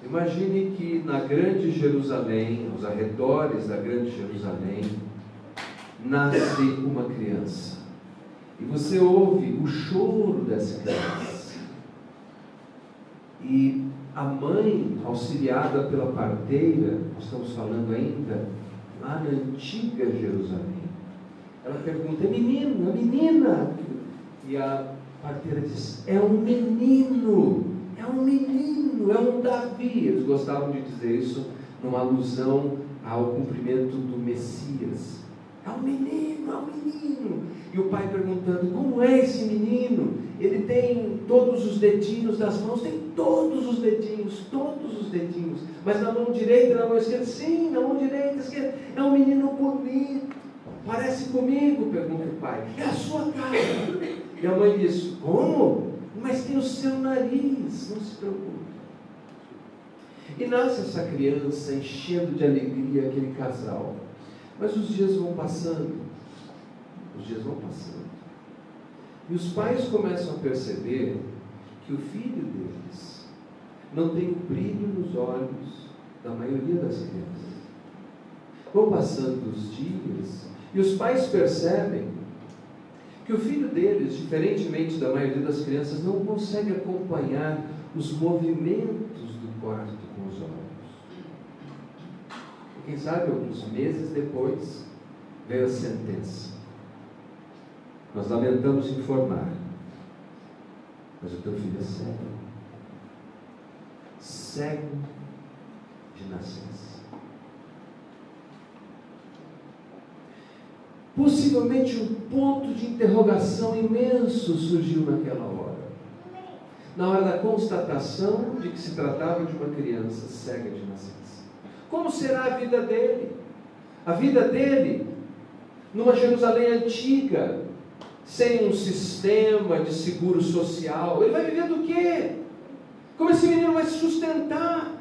Imagine que na Grande Jerusalém, aos arredores da Grande Jerusalém, nasce uma criança. E você ouve o choro dessa criança. E a mãe, auxiliada pela parteira, nós estamos falando ainda lá na antiga Jerusalém, ela pergunta: é menino, é menina? E a parteira diz: é um menino, é um menino, é um Davi. Eles gostavam de dizer isso numa alusão ao cumprimento do Messias. É um menino, é um menino. E o pai perguntando: como é esse menino? Ele tem todos os dedinhos das mãos? Tem todos os dedinhos. Mas na mão direita e na mão esquerda? Sim, na mão direita e esquerda. É um menino bonito. Parece comigo? Pergunta o pai. É a sua cara. E a mãe diz: como? Mas tem o seu nariz, não se preocupe. E nasce essa criança enchendo de alegria aquele casal. Mas os dias vão passando. E os pais começam a perceber que o filho deles não tem o brilho nos olhos da maioria das crianças. Vão passando os dias e os pais percebem que o filho deles, diferentemente da maioria das crianças, não consegue acompanhar os movimentos do quarto com os olhos. E quem sabe, alguns meses depois, veio a sentença. Nós lamentamos informar, mas o teu filho é cego. Cego de nascença. Possivelmente um ponto de interrogação imenso surgiu naquela hora. Na hora da constatação de que se tratava de uma criança cega de nascença. Como será a vida dele? A vida dele numa Jerusalém antiga, sem um sistema de seguro social. Ele vai viver do quê? Como esse menino vai se sustentar?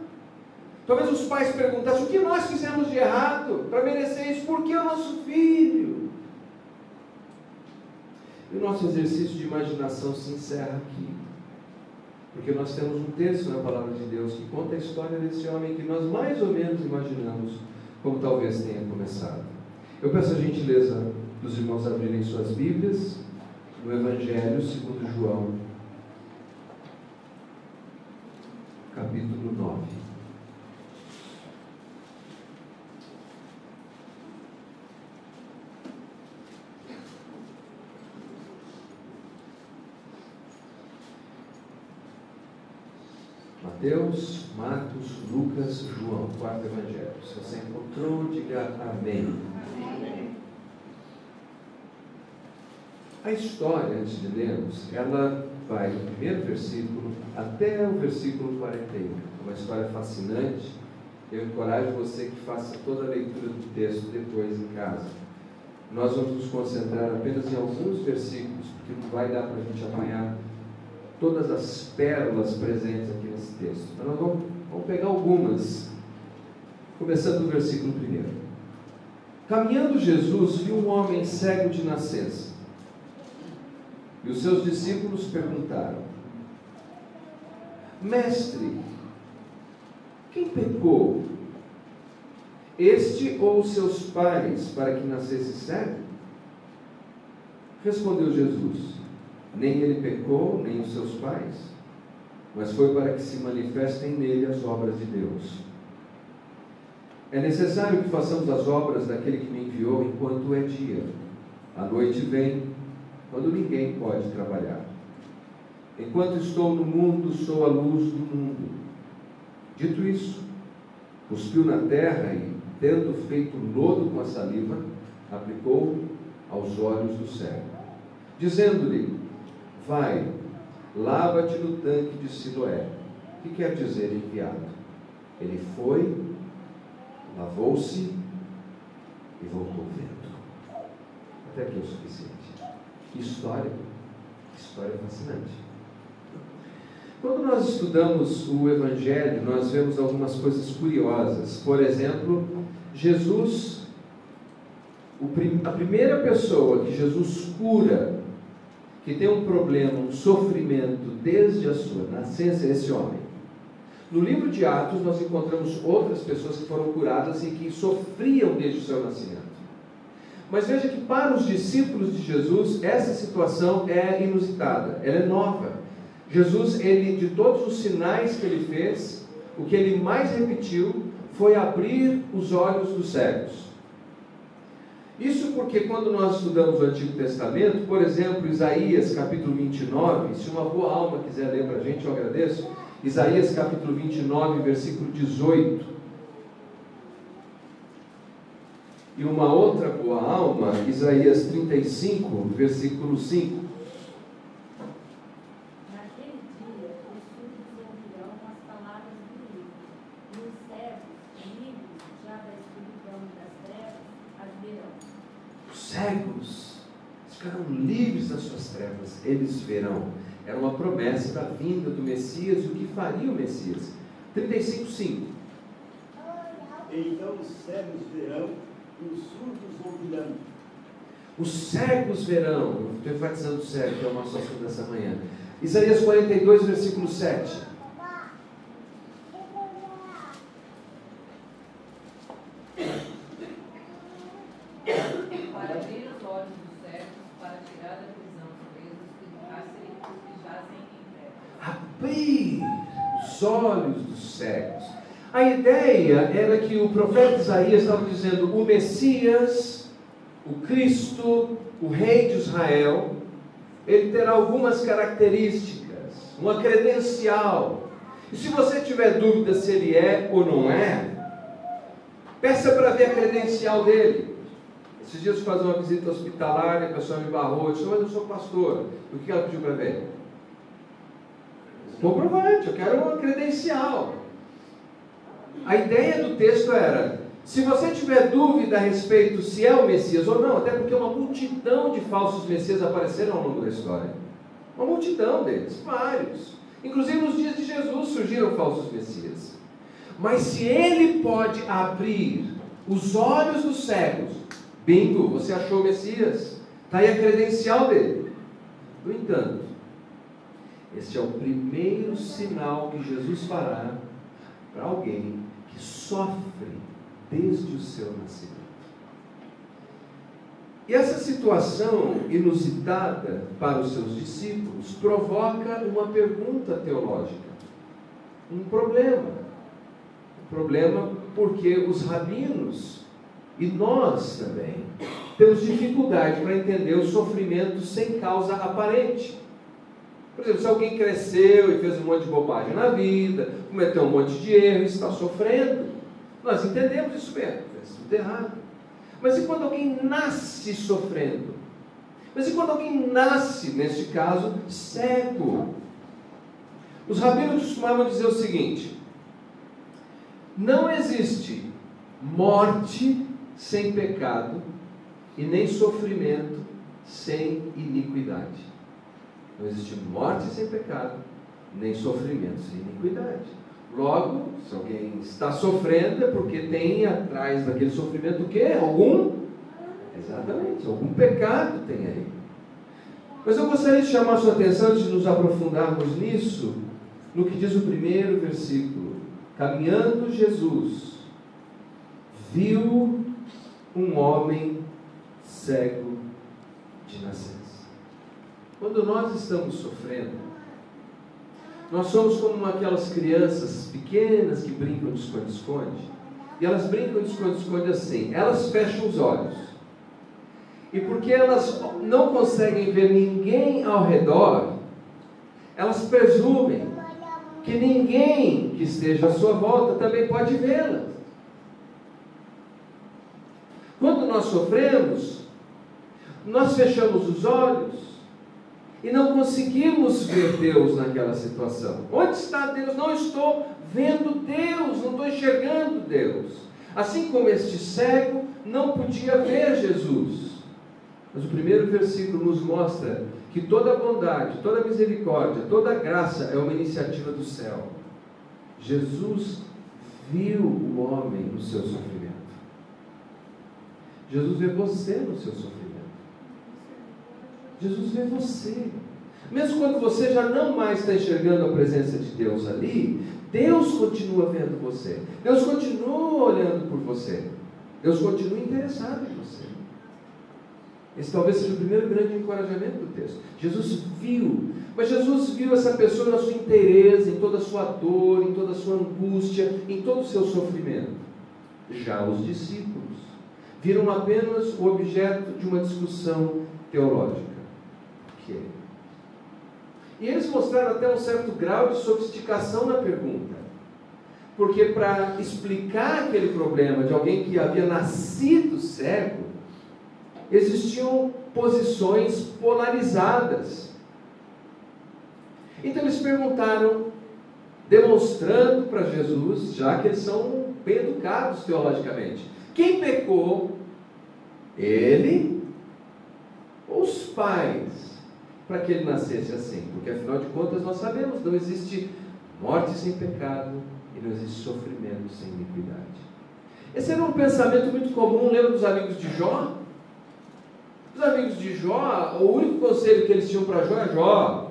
Talvez os pais perguntassem: o que nós fizemos de errado para merecer isso? Por que o nosso filho? E o nosso exercício de imaginação se encerra aqui. Porque nós temos um texto na Palavra de Deus que conta a história desse homem que nós mais ou menos imaginamos como talvez tenha começado. Eu peço a gentileza dos irmãos abrirem suas Bíblias no Evangelho segundo João, capítulo 9. Mateus, Marcos, Lucas, João, quarto Evangelho. Se você encontrou, diga amém. A história, antes de lermos, ela vai do primeiro versículo até o versículo 41. É uma história fascinante. Eu encorajo você que faça toda a leitura do texto depois em casa. Nós vamos nos concentrar apenas em alguns versículos, porque não vai dar para a gente apanhar todas as pérolas presentes aqui nesse texto. Então nós vamos pegar algumas, começando do versículo 1. Caminhando Jesus viu um homem cego de nascença. E os seus discípulos perguntaram: Mestre, quem pecou? Este ou os seus pais, para que nascesse cego? Respondeu Jesus: nem ele pecou, nem os seus pais, mas foi para que se manifestem nele as obras de Deus. É necessário que façamos as obras daquele que me enviou enquanto é dia. A noite vem, quando ninguém pode trabalhar. Enquanto estou no mundo, sou a luz do mundo. Dito isso, cuspiu na terra e, tendo feito lodo com a saliva, aplicou aos olhos do cego, dizendo-lhe: vai, lava-te no tanque de Siloé, que quer dizer enviado. Ele foi, lavou-se e voltou vendo. Até aqui é o suficiente. Que história fascinante. Quando nós estudamos o Evangelho, nós vemos algumas coisas curiosas. Por exemplo, Jesus, a primeira pessoa que Jesus cura, que tem um problema, um sofrimento desde a sua nascença, é esse homem. No livro de Atos, nós encontramos outras pessoas que foram curadas e que sofriam desde o seu nascimento. Mas veja que para os discípulos de Jesus, essa situação é inusitada, ela é nova. Jesus, de todos os sinais que ele fez, o que ele mais repetiu foi abrir os olhos dos cegos. Isso porque quando nós estudamos o Antigo Testamento, por exemplo, Isaías capítulo 29, se uma boa alma quiser ler para a gente, eu agradeço. Isaías capítulo 29, versículo 18. E uma outra boa alma, Isaías 35, versículo 5. Naquele dia, os surdos ouvirão as palavras do livro, e os cegos, livres já da escuridão e das trevas, as verão. Os cegos ficarão livres das suas trevas, eles verão. Era uma promessa da vinda do Messias e o que faria o Messias. 35:5. Então os cegos verão e os surdos ouvirão. Os cegos verão. Estou enfatizando o cego, que é o nosso assunto dessa manhã. Isaías 42, versículo 7. Para abrir os olhos dos cegos, para tirar da prisão os presos e do cárcere os que jazem em trevas. Abrir os olhos dos cegos. A ideia era que o profeta Isaías estava dizendo: o Messias, o Cristo, o Rei de Israel, ele terá algumas características, uma credencial. E se você tiver dúvida se ele é ou não é, peça para ver a credencial dele. Esses dias eu fui fazer uma visita hospitalar e a pessoa me barrou, eu disse: mas eu sou pastor. O que ela pediu para ver? Comprovante, eu quero uma credencial. A ideia do texto era: se você tiver dúvida a respeito se é o Messias ou não, até porque uma multidão de falsos Messias apareceram ao longo da história. Uma multidão deles, vários. Inclusive nos dias de Jesus surgiram falsos Messias. Mas se ele pode abrir os olhos dos cegos, bingo, você achou o Messias. Está aí a credencial dele. No entanto, este é o primeiro sinal que Jesus fará para alguém que sofre desde o seu nascimento. E essa situação inusitada para os seus discípulos provoca uma pergunta teológica, um problema. Um problema porque os rabinos, e nós também, temos dificuldade para entender o sofrimento sem causa aparente. Por exemplo, se alguém cresceu e fez um monte de bobagem na vida, cometeu um monte de erro e está sofrendo, nós entendemos isso mesmo, fez tudo errado. Mas e quando alguém nasce sofrendo? Mas e quando alguém nasce, neste caso, cego? Os rabinos costumavam dizer o seguinte: não existe morte sem pecado e nem sofrimento sem iniquidade. Não existe morte sem pecado, nem sofrimento sem iniquidade. Logo, se alguém está sofrendo, é porque tem atrás daquele sofrimento o quê? Exatamente, algum pecado tem aí. Mas eu gostaria de chamar a sua atenção, antes de nos aprofundarmos nisso, no que diz o primeiro versículo. Caminhando Jesus, viu um homem cego de nascença. Quando nós estamos sofrendo, nós somos como aquelas crianças pequenas que brincam de esconde-esconde. E elas brincam de esconde-esconde assim: elas fecham os olhos. E porque elas não conseguem ver ninguém ao redor, elas presumem que ninguém que esteja à sua volta também pode vê-las. Quando nós sofremos, nós fechamos os olhos e não conseguimos ver Deus naquela situação. Onde está Deus? Não estou vendo Deus, não estou enxergando Deus. Assim como este cego não podia ver Jesus. Mas o primeiro versículo nos mostra que toda bondade, toda misericórdia, toda graça é uma iniciativa do céu. Jesus viu o homem no seu sofrimento. Jesus vê você no seu sofrimento. Jesus vê você. Mesmo quando você já não mais está enxergando a presença de Deus ali, Deus continua vendo você. Deus continua olhando por você. Deus continua interessado em você. Esse talvez seja o primeiro grande encorajamento do texto. Jesus viu, mas Jesus viu essa pessoa na sua inteireza, em toda a sua dor, em toda a sua angústia, em todo o seu sofrimento. Já os discípulos viram apenas o objeto de uma discussão teológica. Que é? E eles mostraram até um certo grau de sofisticação na pergunta. Porque para explicar aquele problema de alguém que havia nascido cego, existiam posições polarizadas. Então eles perguntaram, demonstrando para Jesus, já que eles são bem educados teologicamente, quem pecou? Ele ou os pais? Para que ele nascesse assim? Porque afinal de contas nós sabemos, não existe morte sem pecado e não existe sofrimento sem iniquidade. Esse era um pensamento muito comum. Lembra dos amigos de Jó? Os amigos de Jó, o único conselho que eles tinham para Jó é: Jó,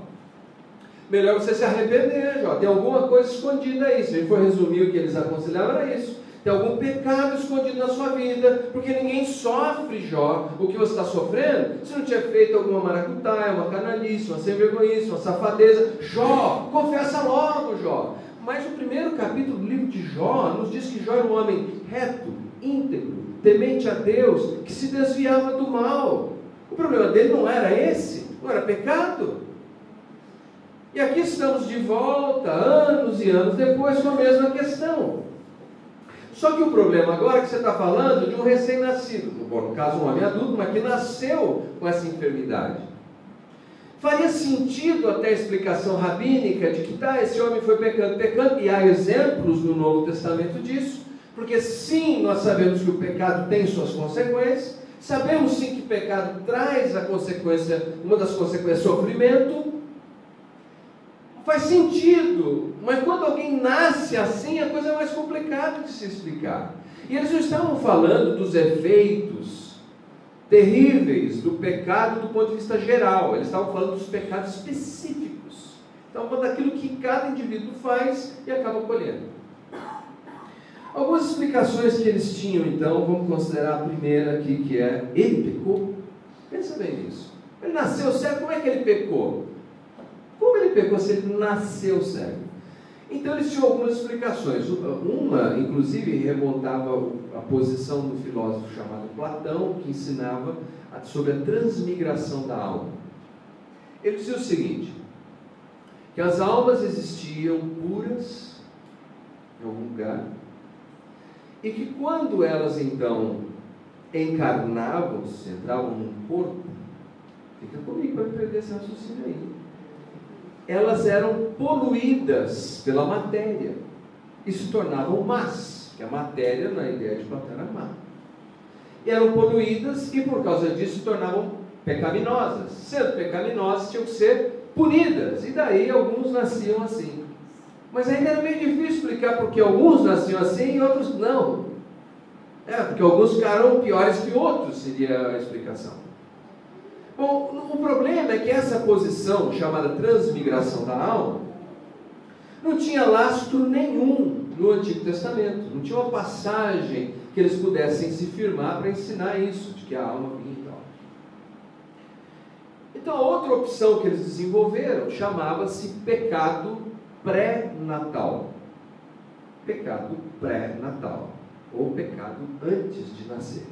melhor você se arrepender, Jó. Tem alguma coisa escondida aí. Se a gente for resumir o que eles aconselhavam, era isso. Tem algum pecado escondido na sua vida, porque ninguém sofre, Jó, o que você está sofrendo, se não tiver feito alguma maracutaia, uma canalice, uma sem-vergonhice, uma safadeza. Jó, confessa logo, Jó. Mas o primeiro capítulo do livro de Jó nos diz que Jó era um homem reto, íntegro, temente a Deus, que se desviava do mal. O problema dele não era esse, não era pecado. E aqui estamos de volta, anos e anos depois, com a mesma questão. Só que o problema agora é que você está falando de um recém-nascido, no caso um homem adulto, mas que nasceu com essa enfermidade. Faria sentido até a explicação rabínica de que esse homem foi pecando, e há exemplos no Novo Testamento disso, porque sim, nós sabemos que o pecado tem suas consequências, sabemos sim que o pecado traz a consequência, uma das consequências, sofrimento. Faz sentido, mas quando alguém nasce assim, a coisa é mais complicada de se explicar. E eles não estavam falando dos efeitos terríveis do pecado do ponto de vista geral, eles estavam falando dos pecados específicos. Estavam falando daquilo que cada indivíduo faz e acaba colhendo. Algumas explicações que eles tinham, então, vamos considerar a primeira aqui, que é: ele pecou? Pensa bem nisso. Ele nasceu cego, como é que ele pecou? Como ele pecou se ele nasceu cego? Então eles tinham algumas explicações. Uma, inclusive, remontava a posição do filósofo chamado Platão, que ensinava sobre a transmigração da alma. Ele dizia o seguinte: que as almas existiam puras em algum lugar, e que quando elas então encarnavam-se, entravam num corpo, fica comigo para perder esse raciocínio aí, elas eram poluídas pela matéria e se tornavam más, que a matéria, na ideia de Platão, era má. E eram poluídas e por causa disso se tornavam pecaminosas. Sendo pecaminosas, tinham que ser punidas, e daí alguns nasciam assim. Mas ainda era meio difícil explicar porque alguns nasciam assim e outros não. Porque alguns ficaram piores que outros, seria a explicação. Bom, o problema é que essa posição, chamada transmigração da alma, não tinha lastro nenhum no Antigo Testamento. Não tinha uma passagem que eles pudessem se firmar para ensinar isso, de que a alma vinha e tal. Então, a outra opção que eles desenvolveram chamava-se pecado pré-natal. Pecado pré-natal, ou pecado antes de nascer.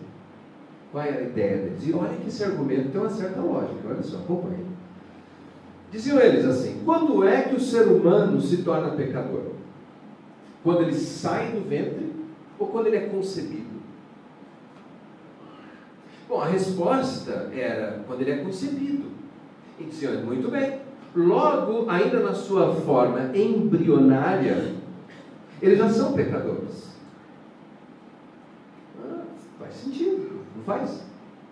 Qual era a ideia deles? E olha que esse argumento tem uma certa lógica, olha só, acompanhe. Diziam eles assim: quando é que o ser humano se torna pecador? Quando ele sai do ventre ou quando ele é concebido? Bom, a resposta era quando ele é concebido. E diziam: muito bem, logo, ainda na sua forma embrionária, eles já são pecadores. Faz sentido. Não faz?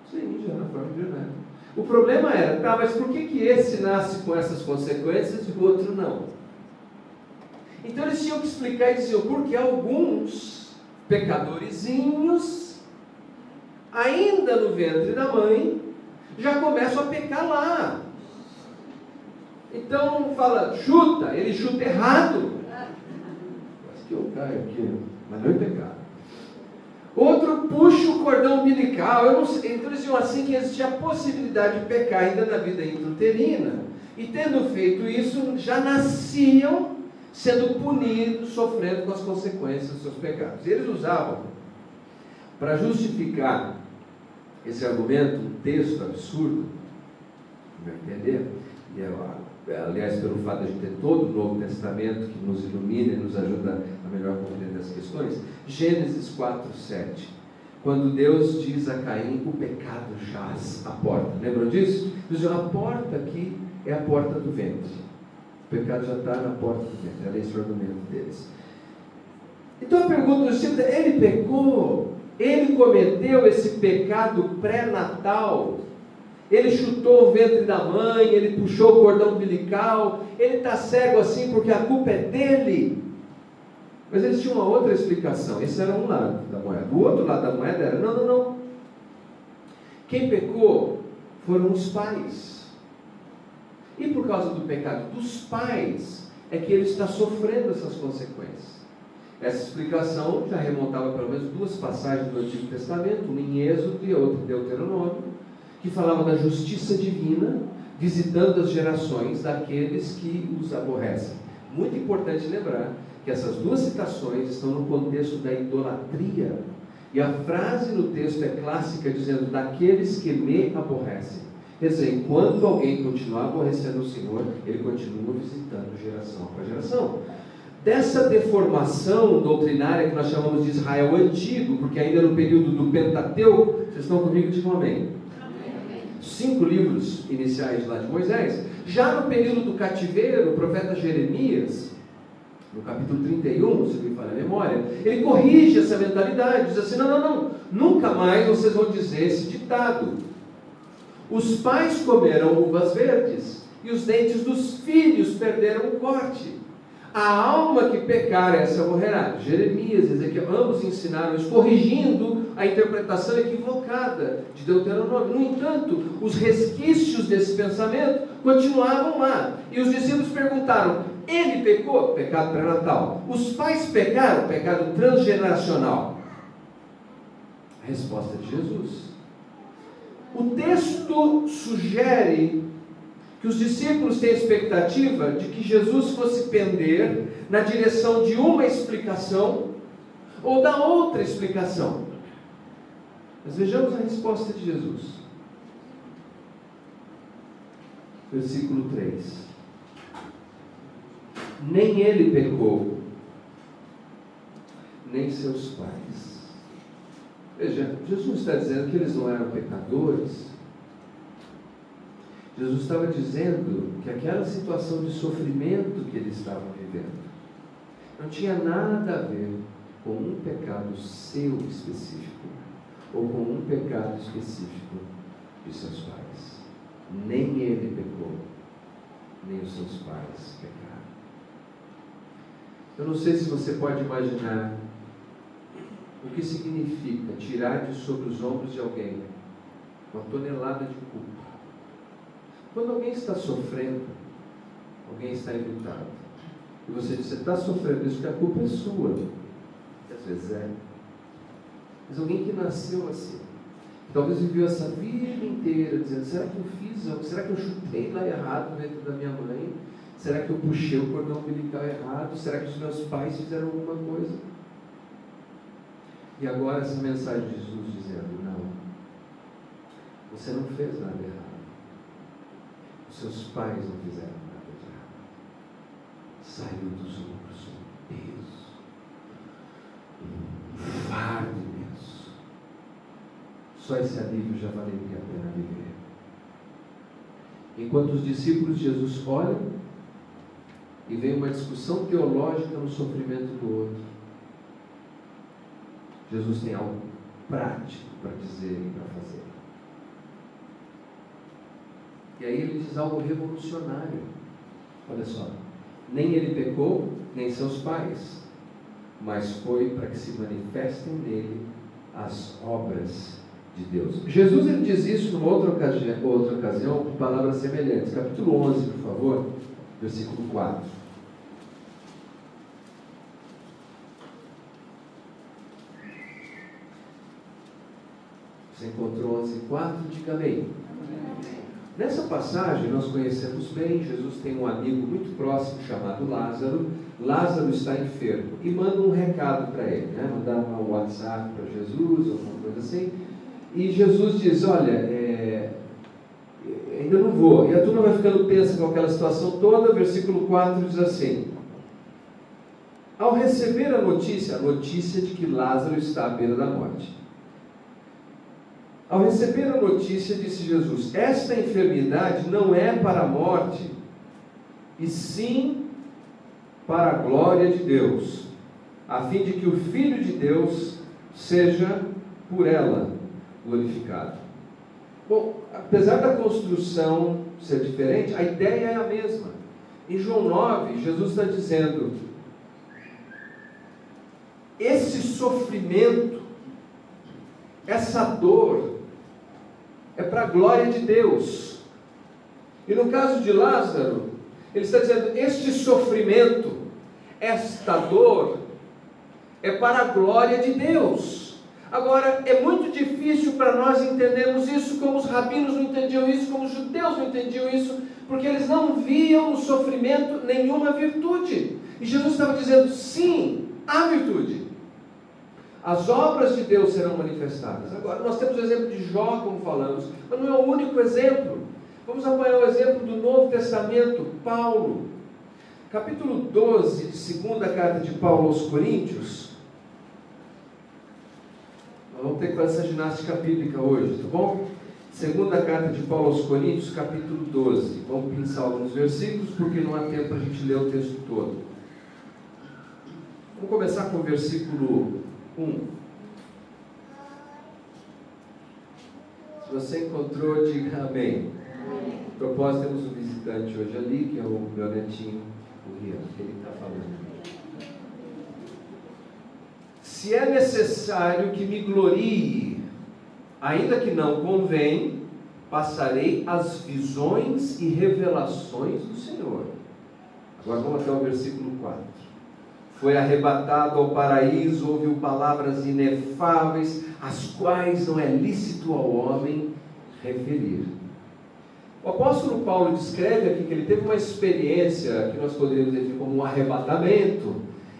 Sim, já na forma embrionária. O problema era, mas por que esse nasce com essas consequências e o outro não? Então eles tinham que explicar e dizer: porque alguns pecadorzinhos, ainda no ventre da mãe, já começam a pecar lá. Então fala, chuta, ele chuta errado. que eu caio aqui, mas não é pecado. Outro puxa o cordão umbilical. Eu não sei, então eles diziam assim que existia a possibilidade de pecar ainda na vida intrauterina. E tendo feito isso, já nasciam sendo punidos, sofrendo com as consequências dos seus pecados. E eles usavam, para justificar esse argumento, um texto absurdo, vai entender, e aliás, pelo fato de a gente ter todo o Novo Testamento que nos ilumina e nos ajuda a melhor compreender as questões, Gênesis 4:7, quando Deus diz a Caim, o pecado jaz à porta. Lembram disso? Diz, a porta aqui é a porta do ventre. O pecado já está na porta do ventre. Era esse o argumento deles. Então a pergunta do discípulo é, ele pecou? Ele cometeu esse pecado pré-natal? Ele chutou o ventre da mãe, ele puxou o cordão umbilical, ele está cego assim porque a culpa é dele? Mas eles tinham uma outra explicação. Esse era um lado da moeda. O outro lado da moeda era, não. Quem pecou foram os pais. E por causa do pecado dos pais, é que ele está sofrendo essas consequências. Essa explicação já remontava pelo menos 2 passagens do Antigo Testamento, uma em Êxodo e outra em Deuteronômio, que falava da justiça divina, visitando as gerações daqueles que os aborrecem. Muito importante lembrar que essas 2 citações estão no contexto da idolatria. E a frase no texto é clássica, dizendo, daqueles que me aborrecem. Quer dizer, enquanto alguém continuar aborrecendo o Senhor, ele continua visitando geração após geração. Dessa deformação doutrinária que nós chamamos de Israel antigo, porque ainda no período do Pentateuco, vocês estão comigo? Digam amém. 5 livros iniciais lá de Moisés. Já no período do cativeiro, o profeta Jeremias, no capítulo 31, se me falha a memória, ele corrige essa mentalidade, diz assim, não, nunca mais vocês vão dizer esse ditado. Os pais comeram uvas verdes, e os dentes dos filhos perderam o corte. A alma que pecar, essa morrerá. Jeremias e Ezequiel, ambos ensinaram isso, corrigindo a interpretação equivocada de Deuteronômio. No entanto, os resquícios desse pensamento continuavam lá. E os discípulos perguntaram, ele pecou? Pecado pré-natal. Os pais pecaram? Pecado transgeracional. A resposta de Jesus. O texto sugere que os discípulos têm a expectativa de que Jesus fosse pender na direção de uma explicação ou da outra explicação. Mas vejamos a resposta de Jesus. Versículo 3. Nem ele pecou, nem seus pais. Veja, Jesus está dizendo que eles não eram pecadores. Jesus estava dizendo que aquela situação de sofrimento que eles estavam vivendo não tinha nada a ver com um pecado seu específico ou com um pecado específico de seus pais. Nem ele pecou, nem os seus pais pecaram. Eu não sei se você pode imaginar o que significa tirar de sobre os ombros de alguém uma tonelada de culpa. Quando alguém está sofrendo, alguém está enlutado, e você diz, você está sofrendo isso porque a culpa é sua. E às vezes é. Mas alguém que nasceu assim, que talvez viveu essa vida inteira dizendo, será que eu fiz algo? Será que eu chutei lá errado dentro da minha mãe? Será que eu puxei o cordão umbilical errado? Será que os meus pais fizeram alguma coisa? E agora essa mensagem de Jesus dizendo, não, você não fez nada errado. Seus pais não fizeram nada de errado. Saiu dos ombros um peso, um fardo imenso. Só esse alívio já valeria a pena viver. Enquanto os discípulos de Jesus olham e vem uma discussão teológica no sofrimento do outro, Jesus tem algo prático para dizer e para fazer. E aí ele diz algo revolucionário. Olha só, nem ele pecou, nem seus pais, mas foi para que se manifestem nele as obras de Deus. Jesus ele diz isso numa outra ocasião, com palavras semelhantes. Capítulo 11, por favor, versículo 4. Você encontrou 11:4? Diga amém. Nessa passagem nós conhecemos bem, Jesus tem um amigo muito próximo chamado Lázaro. Lázaro está enfermo e manda um recado para ele, né? Mandar um WhatsApp para Jesus, alguma coisa assim. E Jesus diz, olha, ainda não vou. E a turma vai ficando tensa com aquela situação toda. Versículo 4 diz assim: ao receber a notícia de que Lázaro está à beira da morte. Ao receber a notícia, disse Jesus, esta enfermidade não é para a morte, e sim para a glória de Deus, a fim de que o Filho de Deus seja por ela glorificado. Bom, apesar da construção ser diferente, a ideia é a mesma. Em João 9, Jesus está dizendo, esse sofrimento, essa dor, é para a glória de Deus. E no caso de Lázaro, ele está dizendo, este sofrimento, esta dor, é para a glória de Deus. Agora, é muito difícil para nós entendermos isso, como os rabinos não entendiam isso, como os judeus não entendiam isso, porque eles não viam no sofrimento nenhuma virtude. E Jesus estava dizendo, sim, há virtude. As obras de Deus serão manifestadas. Agora, nós temos o exemplo de Jó, como falamos, mas não é o único exemplo. Vamos apanhar o exemplo do Novo Testamento, Paulo. Capítulo 12, de segunda carta de Paulo aos Coríntios. Nós vamos ter que fazer essa ginástica bíblica hoje, tá bom? Segunda carta de Paulo aos Coríntios, capítulo 12. Vamos pensar alguns versículos, porque não há tempo para a gente ler o texto todo. Vamos começar com o versículo 1. Se você encontrou, diga amém. A propósito, temos um visitante hoje ali, que é o meu netinho, o Rian, que ele está falando. Se é necessário que me glorie, ainda que não convém, passarei as visões e revelações do Senhor. Agora vamos até o versículo 4. Foi arrebatado ao paraíso, ouviu palavras inefáveis, as quais não é lícito ao homem referir. O apóstolo Paulo descreve aqui que ele teve uma experiência, que nós poderíamos definir como um arrebatamento,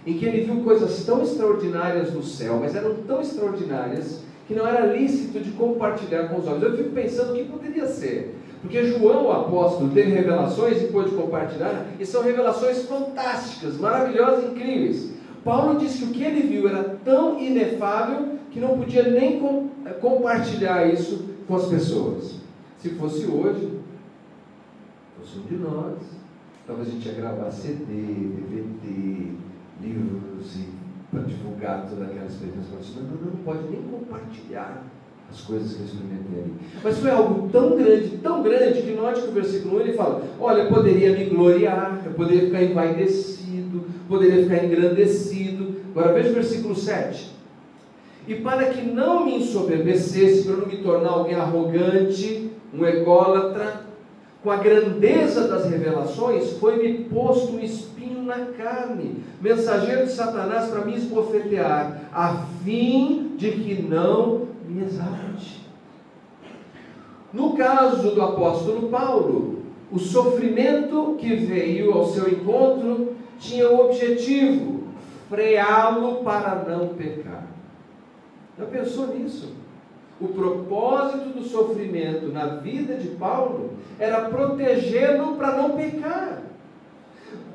em que ele viu coisas tão extraordinárias no céu, mas eram tão extraordinárias, que não era lícito de compartilhar com os homens. Eu fico pensando o que poderia ser. Porque João, o apóstolo, teve revelações e pôde compartilhar, e são revelações fantásticas, maravilhosas, incríveis. Paulo disse que o que ele viu era tão inefável que não podia nem compartilhar isso com as pessoas. Se fosse hoje, fosse um de nós, talvez a gente ia gravar CD, DVD, livros, para divulgar toda aquela experiência. Não pode nem compartilhar as coisas que eu experimentei ali. Mas foi algo tão grande, que note que o versículo 1 ele fala, olha, eu poderia me gloriar, eu poderia ficar envaidecido, poderia ficar engrandecido. Agora veja o versículo 7. E para que não me ensoberbecesse, para não me tornar alguém arrogante, um ególatra, com a grandeza das revelações, foi-me posto um espinho na carne, mensageiro de Satanás para me esbofetear, a fim de que não me exalte. No caso do apóstolo Paulo, o sofrimento que veio ao seu encontro tinha o objetivo, freá-lo para não pecar. Já pensou nisso? O propósito do sofrimento na vida de Paulo era protegê-lo para não pecar.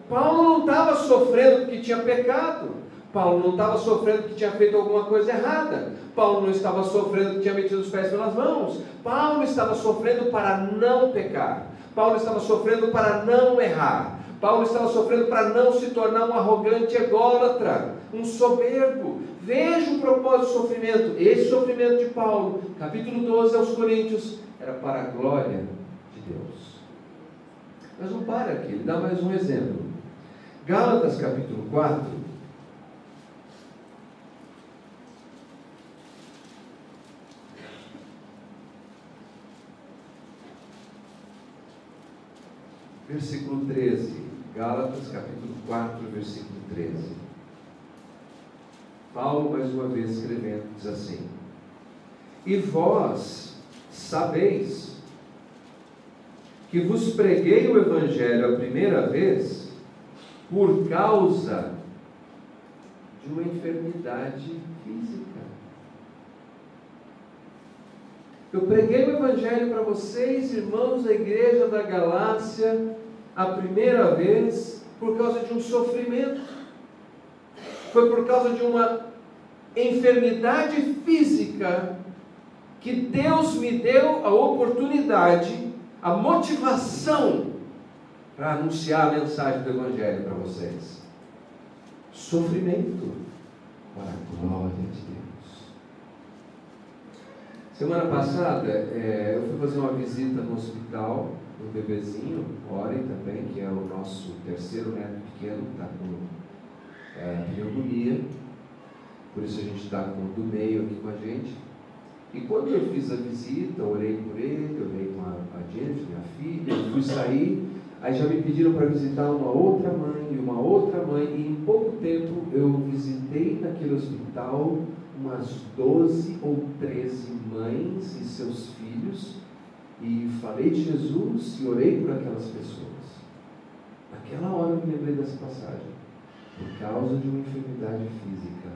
Paulo não estava sofrendo porque tinha pecado. Paulo não estava sofrendo porque tinha feito alguma coisa errada. Paulo não estava sofrendo porque tinha metido os pés pelas mãos. Paulo estava sofrendo para não pecar. Paulo estava sofrendo para não errar. Paulo estava sofrendo para não se tornar um arrogante ególatra, um soberbo. Veja o propósito do sofrimento. Esse sofrimento de Paulo, capítulo 12 aos Coríntios, era para a glória de Deus. Mas não para aqui, ele dá mais um exemplo. Gálatas capítulo 4, versículo 13. Gálatas capítulo 4, versículo 13. Paulo, mais uma vez escrevendo, diz assim: E vós sabeis que vos preguei o Evangelho a primeira vez por causa de uma enfermidade física. Eu preguei o Evangelho para vocês, irmãos da igreja da Galácia, a primeira vez por causa de um sofrimento. Foi por causa de uma enfermidade física que Deus me deu a oportunidade, a motivação para anunciar a mensagem do Evangelho para vocês. Sofrimento para a glória de Deus. Semana passada, eu fui fazer uma visita no hospital, no bebezinho, Orem também, que é o nosso terceiro neto pequeno, que está com pneumonia, por isso a gente está com o do meio aqui com a gente. E quando eu fiz a visita, orei por ele, orei com a Jennifer, minha filha, fui sair, aí já me pediram para visitar uma outra mãe, e em pouco tempo eu visitei naquele hospital umas 12 ou 13 mães e seus filhos, e falei de Jesus e orei por aquelas pessoas. Naquela hora eu me lembrei dessa passagem. Por causa de uma enfermidade física,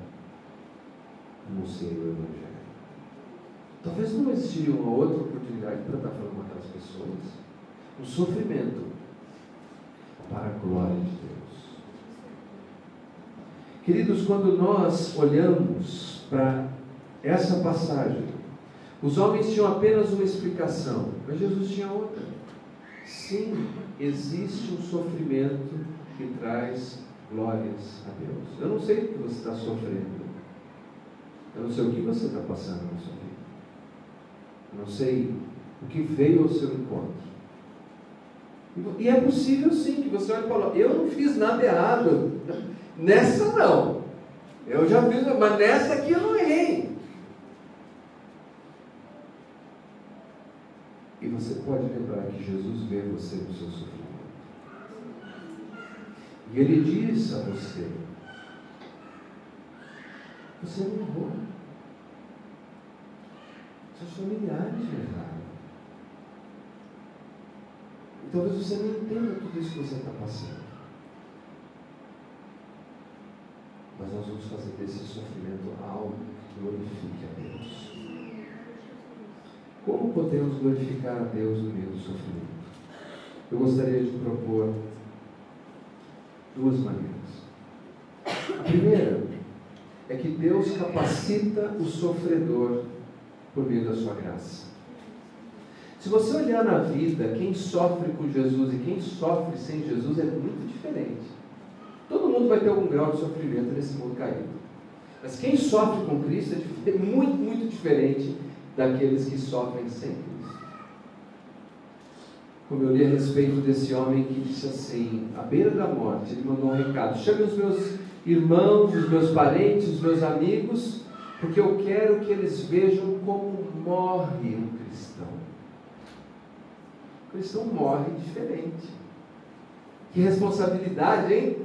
anunciei o Evangelho. Talvez não existiria uma outra oportunidade para estar falando com aquelas pessoas. Um sofrimento para a glória de Deus. Queridos, quando nós olhamos para essa passagem, os homens tinham apenas uma explicação, mas Jesus tinha outra. Sim, existe um sofrimento que traz glórias a Deus. Eu não sei o que você está sofrendo. Eu não sei o que você está passando na sua vida. Eu não sei o que veio ao seu encontro. E é possível sim que você olhe e fale: eu não fiz nada errado. Nessa não. Eu já fiz, mas nessa aqui eu não errei. E você pode lembrar que Jesus vê você no seu sofrimento. E Ele diz a você: você não errou. Seus familiares erraram. E talvez você não entenda tudo isso que você está passando. Mas nós vamos fazer desse sofrimento algo que glorifique a Deus. Como podemos glorificar a Deus no meio do sofrimento? Eu gostaria de propor duas maneiras. A primeira é que Deus capacita o sofredor por meio da sua graça. Se você olhar na vida, quem sofre com Jesus e quem sofre sem Jesus é muito diferente. Todo mundo vai ter algum grau de sofrimento nesse mundo caído. Mas quem sofre com Cristo é muito, muito diferente daqueles que sofrem sem Cristo. Como eu li a respeito desse homem que disse assim, à beira da morte, ele mandou um recado: chame os meus irmãos, os meus parentes, os meus amigos, porque eu quero que eles vejam como morre um cristão. O cristão morre diferente. Que responsabilidade, hein?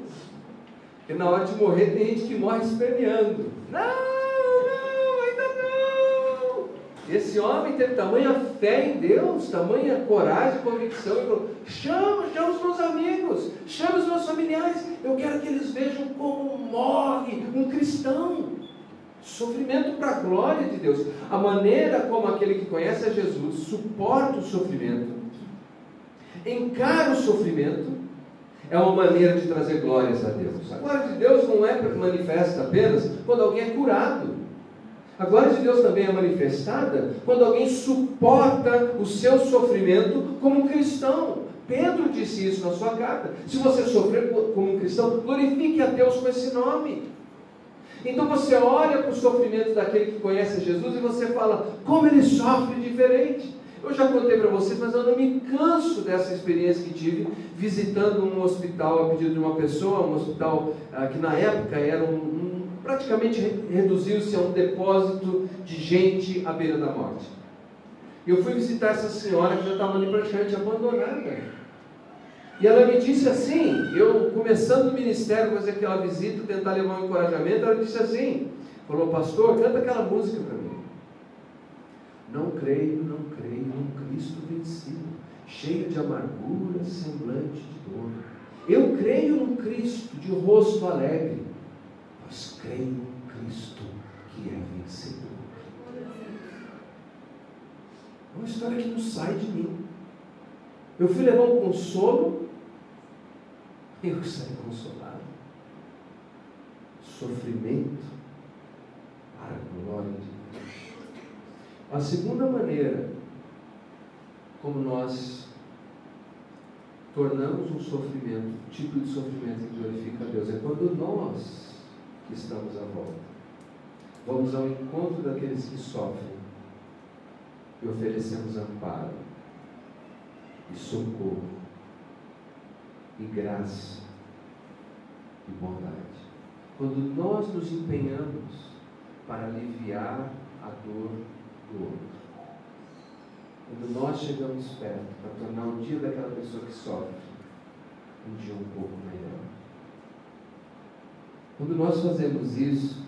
Porque na hora de morrer tem gente que morre esperneando. Não, ainda não. Esse homem teve tamanha fé em Deus, tamanha coragem, convicção, e falou: chama os meus amigos, chama os meus familiares, eu quero que eles vejam como morre um cristão. Sofrimento para a glória de Deus. A maneira como aquele que conhece a Jesus suporta o sofrimento, encara o sofrimento, é uma maneira de trazer glórias a Deus. A glória de Deus não é manifesta apenas quando alguém é curado. A glória de Deus também é manifestada quando alguém suporta o seu sofrimento como um cristão. Pedro disse isso na sua carta: se você sofrer como um cristão, glorifique a Deus com esse nome. Então você olha para o sofrimento daquele que conhece Jesus e você fala: como ele sofre diferente. Eu já contei para vocês, mas eu não me canso dessa experiência que tive visitando um hospital a pedido de uma pessoa, um hospital que na época era praticamente reduziu-se a um depósito de gente à beira da morte. E eu fui visitar essa senhora que já estava ali praticamente abandonada. E ela me disse assim, eu começando o ministério, fazer aquela visita, tentar levar um encorajamento, ela disse assim, falou: pastor, canta aquela música para mim. Não creio num Cristo vencido, cheio de amargura, semblante de dor. Eu creio num Cristo de rosto alegre, pois creio num Cristo que é vencedor. É uma história que não sai de mim. Eu fui levar um consolo, eu saí consolado. Sofrimento, para a glória de Deus. A segunda maneira como nós tornamos um sofrimento, um tipo de sofrimento que glorifica a Deus, é quando nós, que estamos à volta, vamos ao encontro daqueles que sofrem e oferecemos amparo e socorro e graça e bondade. Quando nós nos empenhamos para aliviar a dor do outro, quando nós chegamos perto para tornar o dia daquela pessoa que sofre um dia um pouco melhor. Quando nós fazemos isso,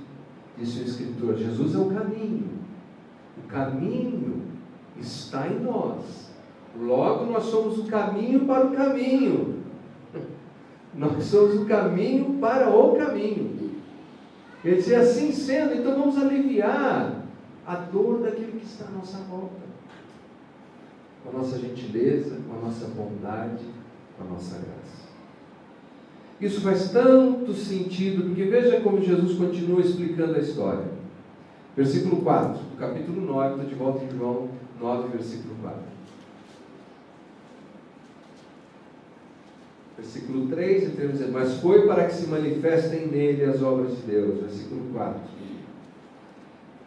disse o escritor, Jesus é o caminho está em nós, logo nós somos o caminho para o caminho, nós somos o caminho para o caminho. Ele disse, assim sendo, então vamos aliviar a dor daquele que está à nossa volta, com a nossa gentileza, com a nossa bondade, com a nossa graça. Isso faz tanto sentido, porque veja como Jesus continua explicando a história. Versículo 4, do capítulo 9, estou de volta em João 9, versículo 4. Versículo 3, ele termina dizendo, mas foi para que se manifestem nele as obras de Deus. Versículo 4.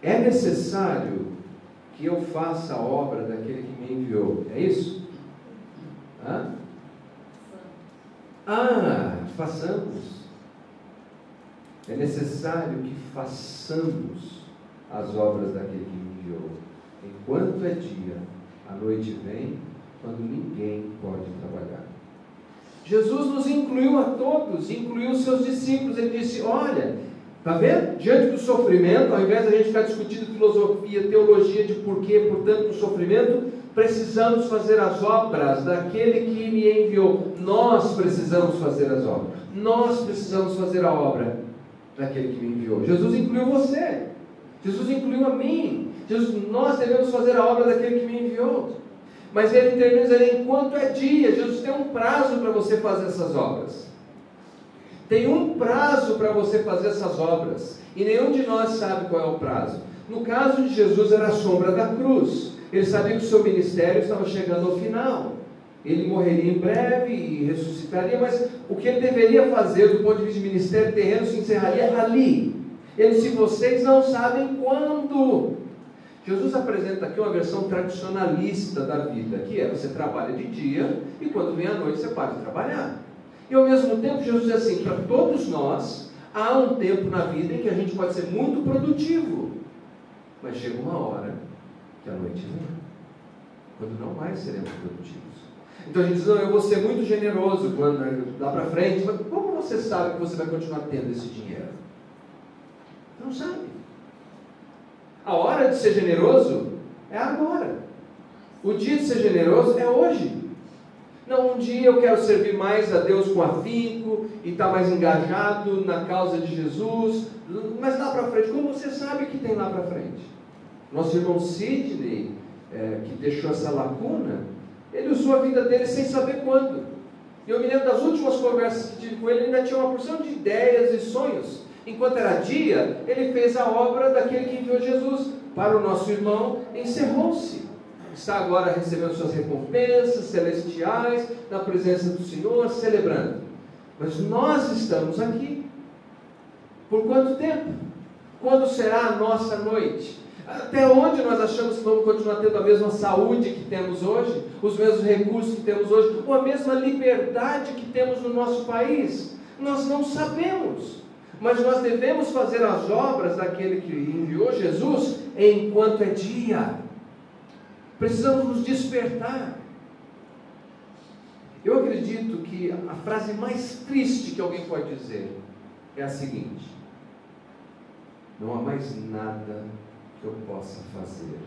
É necessário que eu faça a obra daquele que me enviou. É isso? Façamos. É necessário que façamos as obras daquele que me enviou. Enquanto é dia, a noite vem, quando ninguém pode trabalhar. Jesus nos incluiu a todos, incluiu os seus discípulos. Ele disse, olha, está vendo? Diante do sofrimento, ao invés de a gente ficar discutindo filosofia, teologia de porquê, portanto, do sofrimento, precisamos fazer as obras daquele que me enviou. Nós precisamos fazer as obras. Nós precisamos fazer a obra daquele que me enviou. Jesus incluiu você. Jesus incluiu a mim. Nós devemos fazer a obra daquele que me enviou. Mas ele termina dizendo, enquanto é dia, Jesus tem um prazo para você fazer essas obras. Tem um prazo para você fazer essas obras. E nenhum de nós sabe qual é o prazo. No caso de Jesus, era a sombra da cruz. Ele sabia que o seu ministério estava chegando ao final. Ele morreria em breve e ressuscitaria, mas o que ele deveria fazer do ponto de vista de ministério terreno se encerraria ali. Ele disse, vocês não sabem quando. Jesus apresenta aqui uma versão tradicionalista da vida, que é, você trabalha de dia e quando vem a noite você para de trabalhar. E ao mesmo tempo Jesus diz assim, para todos nós, há um tempo na vida em que a gente pode ser muito produtivo, mas chega uma hora que a noite vem, quando não mais seremos produtivos. Então a gente diz, não, eu vou ser muito generoso quando dá para frente, mas como você sabe que você vai continuar tendo esse dinheiro? Você não sabe. A hora de ser generoso é agora. O dia de ser generoso é hoje. Não, um dia eu quero servir mais a Deus com afinco e estar mais engajado na causa de Jesus, mas lá para frente, como você sabe que tem lá para frente? Nosso irmão Sidney, que deixou essa lacuna, ele usou a vida dele sem saber quando. E eu me lembro das últimas conversas que tive com ele, ele ainda tinha uma porção de ideias e sonhos. Enquanto era dia, ele fez a obra daquele que enviou Jesus. Para o nosso irmão, encerrou-se. Está agora recebendo suas recompensas celestiais, na presença do Senhor, celebrando. Mas nós estamos aqui. Por quanto tempo? Quando será a nossa noite? Até onde nós achamos que vamos continuar tendo a mesma saúde que temos hoje? Os mesmos recursos que temos hoje? Ou a mesma liberdade que temos no nosso país? Nós não sabemos. Mas nós devemos fazer as obras daquele que enviou Jesus enquanto é dia. Precisamos nos despertar. Eu acredito que a frase mais triste que alguém pode dizer é a seguinte: não há mais nada que eu possa fazer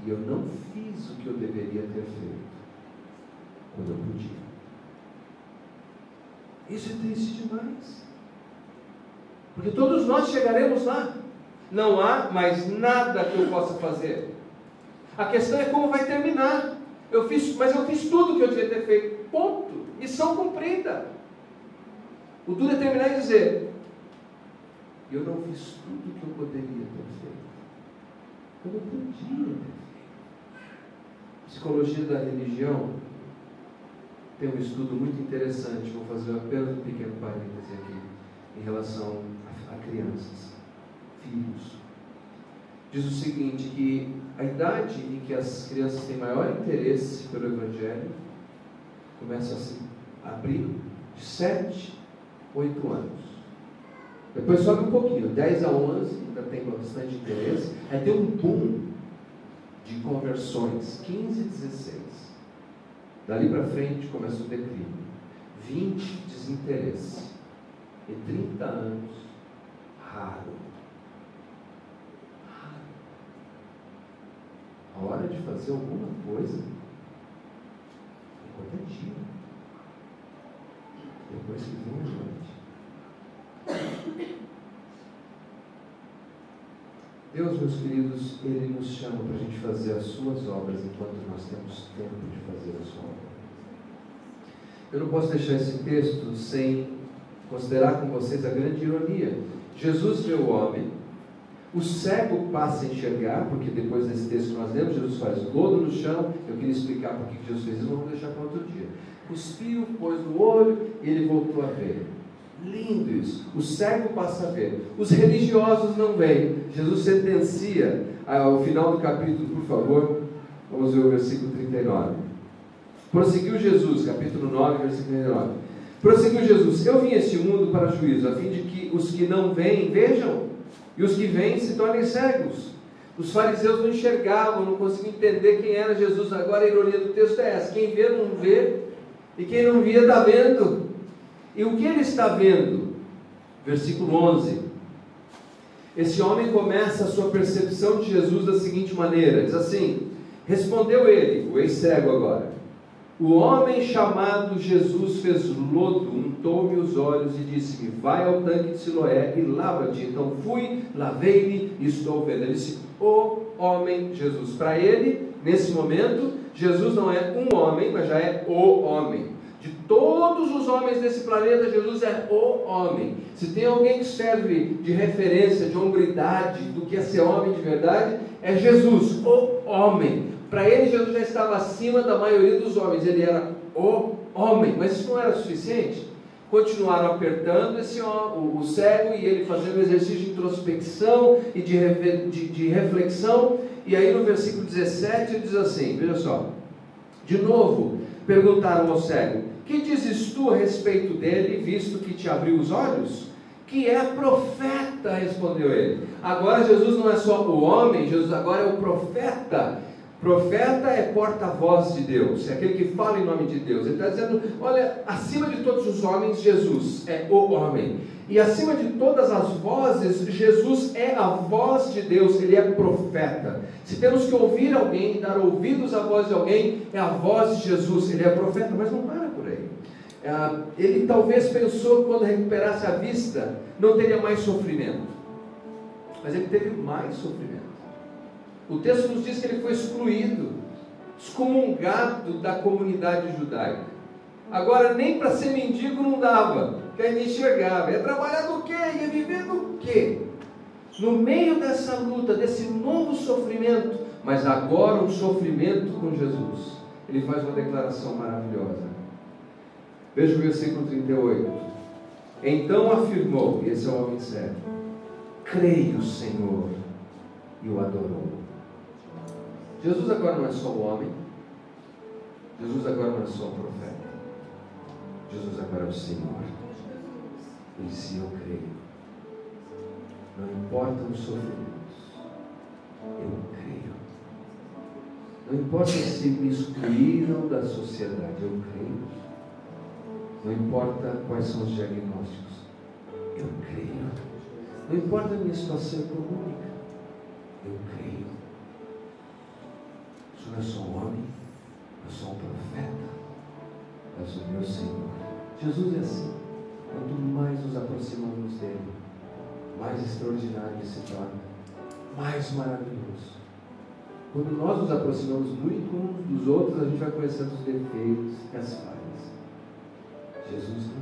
E eu não fiz o que eu deveria ter feito quando eu podia. Isso é triste demais. Porque todos nós chegaremos lá. Não há mais nada que eu possa fazer. A questão é como vai terminar. Mas eu fiz tudo o que eu devia ter feito. Ponto. Missão cumprida. O duro é terminar e dizer: eu não fiz tudo o que eu poderia ter feito. Eu não podia ter feito. Psicologia da religião tem um estudo muito interessante. Vou fazer apenas um pequeno parêntese aqui em relação a crianças, filhos. Diz o seguinte, que a idade em que as crianças têm maior interesse pelo Evangelho começa a se abrir de 7, 8 anos. Depois sobe um pouquinho, 10 a 11, ainda tem bastante interesse. Aí tem um boom de conversões, 15, 16. Dali para frente começa o declínio. 20, desinteresse. E 30 anos, raro. A hora de fazer alguma coisa é importante. Depois que vem a noite. Deus, meus queridos, Ele nos chama para a gente fazer as suas obras enquanto nós temos tempo de fazer a sua obra. Eu não posso deixar esse texto sem considerar com vocês a grande ironia. Jesus vê o homem, o cego passa a enxergar, porque depois desse texto que nós lemos, Jesus faz lodo no chão. Eu queria explicar por que Jesus fez isso, mas vamos deixar para outro dia. Cuspiu, pôs no olho e ele voltou a ver. Lindo isso. O cego passa a ver. Os religiosos não veem. Jesus sentencia, ao final do capítulo, por favor, vamos ver o versículo 39. Prosseguiu Jesus, capítulo 9, versículo 39. Prosseguiu Jesus: eu vim a este mundo para juízo, a fim de que os que não veem vejam, e os que veem se tornem cegos. Os fariseus não enxergavam, não conseguiam entender quem era Jesus. Agora a ironia do texto é essa: quem vê não vê, e quem não via está vendo. E o que ele está vendo? Versículo 11. Esse homem começa a sua percepção de Jesus da seguinte maneira, diz assim: respondeu ele, o ex-cego agora: o homem chamado Jesus fez lodo, untou-me os olhos e disse-me: vai ao tanque de Siloé e lava-te. Então fui, lavei-me e estou vendo. Ele disse: o homem Jesus. Para ele, nesse momento, Jesus não é um homem, mas já é o homem. De todos os homens desse planeta, Jesus é o homem. Se tem alguém que serve de referência, de hombridade, do que é ser homem de verdade, é Jesus, o homem. Para ele, Jesus já estava acima da maioria dos homens. Ele era o homem. Mas isso não era suficiente. Continuaram apertando o cego e ele fazendo um exercício de introspecção e de reflexão. E aí no versículo 17 ele diz assim, veja só: de novo perguntaram ao cego: que dizes tu a respeito dele, visto que te abriu os olhos? Que é profeta, respondeu ele. Agora Jesus não é só o homem, Jesus agora é o profeta. Profeta é porta-voz de Deus, é aquele que fala em nome de Deus. Ele está dizendo: olha, acima de todos os homens, Jesus é o homem. E acima de todas as vozes, Jesus é a voz de Deus, Ele é profeta. Se temos que ouvir alguém, dar ouvidos à voz de alguém, é a voz de Jesus. Ele é profeta, mas não para por aí. Ele talvez pensou que quando recuperasse a vista, não teria mais sofrimento. Mas ele teve mais sofrimento. O texto nos diz que ele foi excluído, excomungado da comunidade judaica. Agora nem para ser mendigo não dava, porque ele enxergava. Ia trabalhar do quê? Ia viver do quê? No meio dessa luta, desse novo sofrimento, mas agora um sofrimento com Jesus, ele faz uma declaração maravilhosa. Veja o versículo 38. Então afirmou, e esse é o homem cego: creio, Senhor, e o adorou. Jesus agora não é só o homem, Jesus agora não é só o profeta, Jesus agora é o Senhor. Ele disse: eu creio, não importam os sofrimentos, eu creio. Não importa se me excluíram da sociedade, eu creio. Não importa quais são os diagnósticos, eu creio. Não importa a minha situação econômica, eu creio. Senhor não é só um homem, é só um profeta, és o meu Senhor. Jesus é assim. Quanto mais nos aproximamos dele, mais extraordinário ele se torna, mais maravilhoso. Quando nós nos aproximamos muito uns dos outros, a gente vai conhecendo os defeitos e as falhas. Jesus não.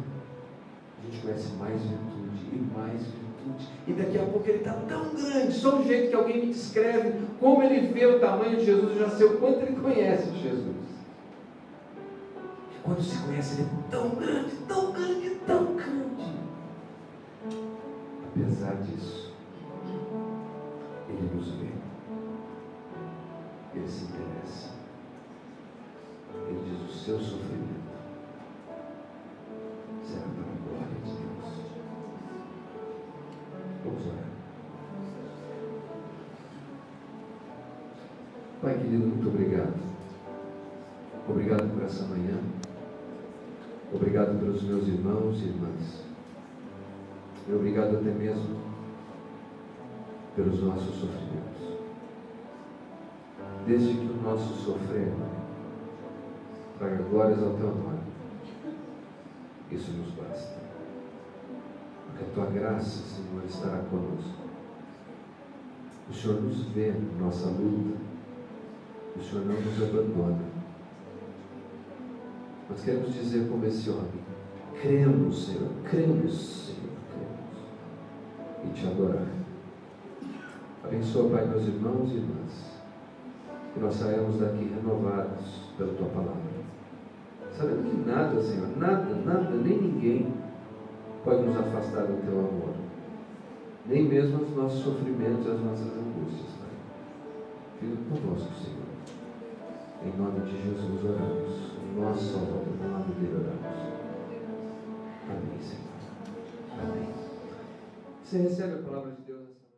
A gente conhece mais virtude e mais virtude. E daqui a pouco ele está tão grande, só o jeito que alguém me descreve como ele vê o tamanho de Jesus, eu já sei o quanto ele conhece de Jesus. E quando se conhece, ele é tão grande, tão grande, tão grande. Apesar disso, ele nos vê. Ele se interessa. Ele diz: o seu sofrimento será para a glória de Deus. Vamos orar. Pai querido, muito obrigado. Obrigado por essa manhã. Obrigado pelos meus irmãos e irmãs. E obrigado até mesmo pelos nossos sofrimentos. Desde que o nosso sofrer traga glórias ao teu nome, isso nos basta. Porque a tua graça, Senhor, estará conosco. O Senhor nos vê na nossa luta. O Senhor não nos abandona. Nós queremos dizer como esse homem: cremos, Senhor, cremos, Senhor, cremos. E te adorar. Abençoa, Pai, meus irmãos e irmãs. Que nós saímos daqui renovados pela tua palavra. Sabendo que nada, Senhor, nada, nem ninguém pode nos afastar do teu amor. Nem mesmo os nossos sofrimentos e as nossas angústias, Pai. Fica conosco, Senhor. Em nome de Jesus oramos. Nós Salvador, no nome dele oramos. Amém, Senhor. Amém. Você recebe a palavra de Deus nessa